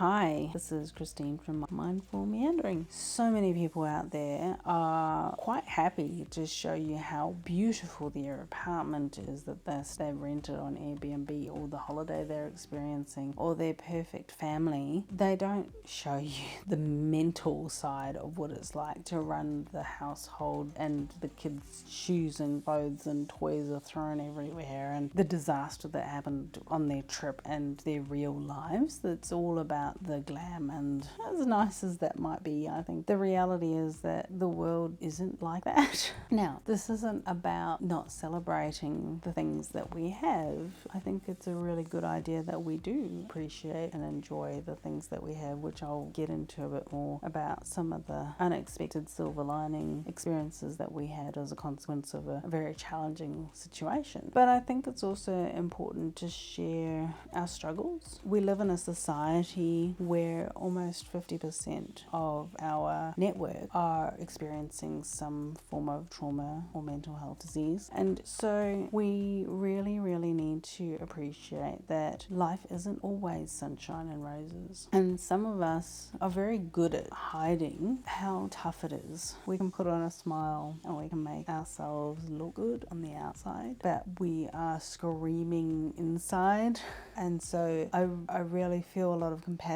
Hi, this is Christine from Mindful Meanderings. So many people out there are quite happy to show you how beautiful their apartment is that they've rented on Airbnb, or the holiday they're experiencing, or their perfect family. They don't show you the mental side of what it's like to run the household, and the kids' shoes and clothes and toys are thrown everywhere, and the disaster that happened on their trip and their real lives. That's all about the glam, and as nice as that might be, I think the reality is that the world isn't like that. Now, this isn't about not celebrating the things that we have. I think it's a really good idea that we do appreciate and enjoy the things that we have, which I'll get into a bit more about some of the unexpected silver lining experiences that we had as a consequence of a very challenging situation. But I think it's also important to share our struggles. We live in a society where almost 50% of our network are experiencing some form of trauma or mental health disease. And so we really need to appreciate that life isn't always sunshine and roses. And some of us are very good at hiding how tough it is. We can put on a smile and we can make ourselves look good on the outside, but we are screaming inside. And so I really feel a lot of compassion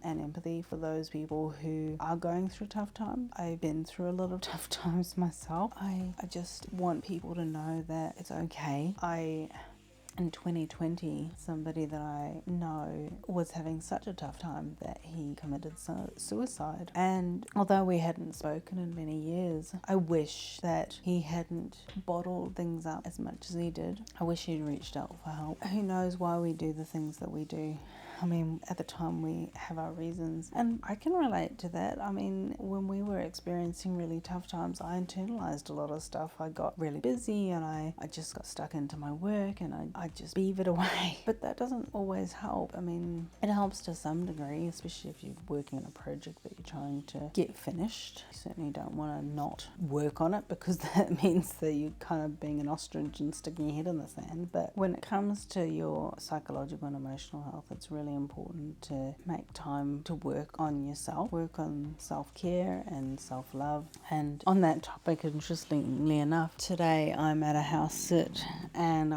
and empathy for those people who are going through tough times. I've been through a lot of tough times myself. I just want people to know that it's okay. In 2020, somebody that I know was having such a tough time that he committed suicide. And although we hadn't spoken in many years, I wish that he hadn't bottled things up as much as he did. I wish he'd reached out for help. Who knows why we do the things that we do? I mean, at the time we have our reasons, and I can relate to that. I mean, when we were experiencing really tough times, I internalized a lot of stuff. I got really busy and I just got stuck into my work, and I just beavered away. But that doesn't always help. I mean, it helps to some degree, especially if you're working on a project that you're trying to get finished. You certainly don't want to not work on it, because that means that you're kind of being an ostrich and sticking your head in the sand. But when it comes to your psychological and emotional health, it's really important to make time to work on yourself, work on self-care and self-love. And on that topic, interestingly enough, today I'm at a house sit, and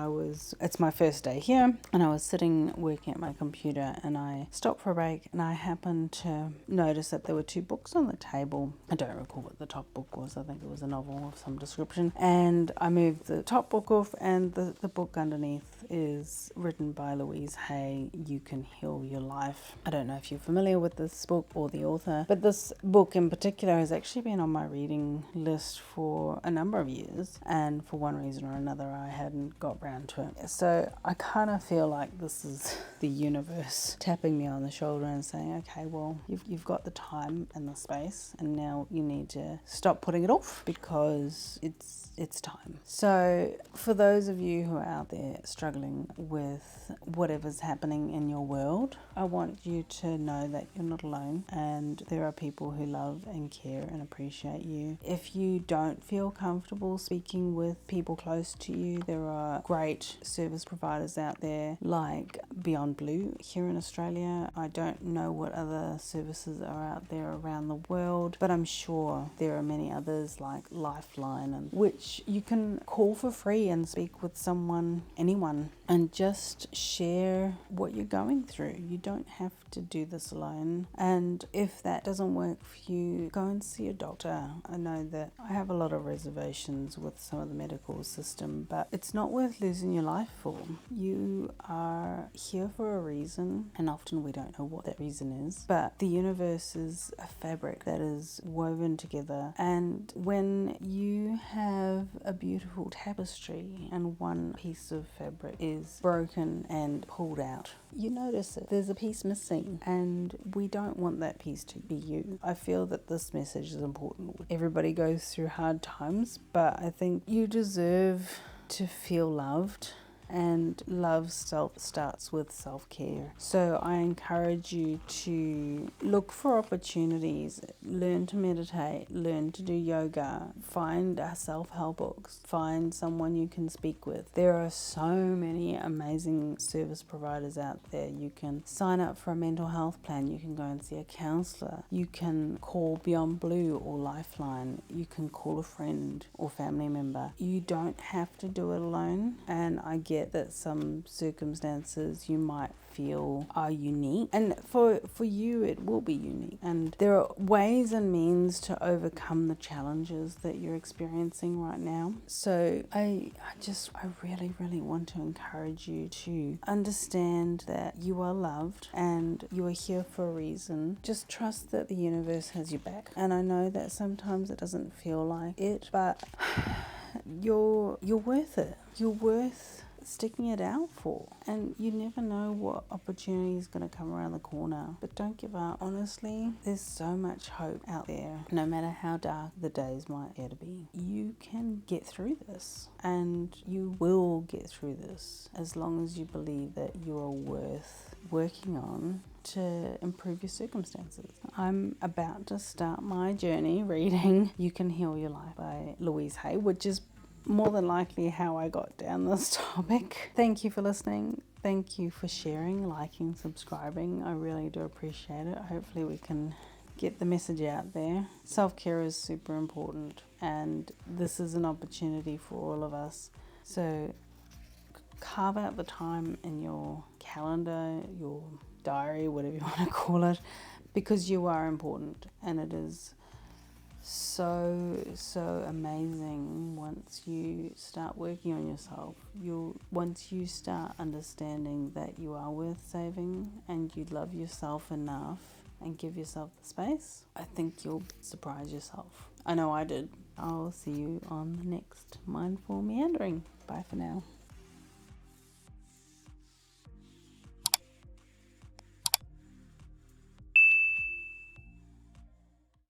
it's my first day here, and I was sitting working at my computer, and I stopped for a break, and I happened to notice that there were two books on the table. I don't recall what the top book was. I think it was a novel of some description, and I moved the top book off, and the book underneath is written by Louise Hay, You Can Heal Your Life. I don't know if you're familiar with this book or the author, but this book in particular has actually been on my reading list for a number of years, and for one reason or another I hadn't got round to it. So I kind of feel like this is the universe tapping me on the shoulder and saying, okay, well, you've got the time and the space, and now you need to stop putting it off, because it's time. So for those of you who are out there struggling with whatever's happening in your world, I want you to know that you're not alone, and there are people who love and care and appreciate you. If you don't feel comfortable speaking with people close to you, there are great service providers out there like Beyond Blue here in Australia. I don't know what other services are out there around the world, but I'm sure there are many others like Lifeline, and which you can call for free and speak with anyone, and just share what you're going through. You don't have to do this alone. And if that doesn't work for you, go and see a doctor. I know that I have a lot of reservations with some of the medical system, but it's not worth losing your life for. You are here for a reason, and often we don't know what that reason is, but the universe is a fabric that is woven together, and when you have a beautiful tapestry and one piece of fabric is broken and pulled out, you notice it. There's a piece missing, and we don't want that piece to be you. I feel that this message is important. Everybody goes through hard times, but I think you deserve to feel loved and love starts with self-care. So I encourage you to look for opportunities, learn to meditate, learn to do yoga, find self-help books, find someone you can speak with. There are so many amazing service providers out there. You can sign up for a mental health plan, you can go and see a counselor, you can call Beyond Blue or Lifeline, you can call a friend or family member. You don't have to do it alone, and I get that some circumstances you might feel are unique, and for you it will be unique, and there are ways and means to overcome the challenges that you're experiencing right now. So I really want to encourage you to understand that you are loved and you are here for a reason. Just trust that the universe has your back, and I know that sometimes it doesn't feel like it, but you're worth it. You're worth sticking it out for, and you never know what opportunity is going to come around the corner. But don't give up. Honestly, there's so much hope out there. No matter how dark the days might get to be, you can get through this, and you will get through this as long as you believe that you are worth working on to improve your circumstances. I'm about to start my journey reading You Can Heal Your Life by Louise Hay, which is more than likely how I got down this topic. Thank you for listening. Thank you for sharing, liking, subscribing. I really do appreciate it. Hopefully we can get the message out there. Self-care is super important, and this is an opportunity for all of us. So carve out the time in your calendar, your diary, whatever you want to call it, because you are important, and it is so amazing once you start working on yourself. Once you start understanding that you are worth saving and you love yourself enough and give yourself the space, I think you'll surprise yourself. I know I did. I'll see you on the next Mindful Meandering. Bye for now.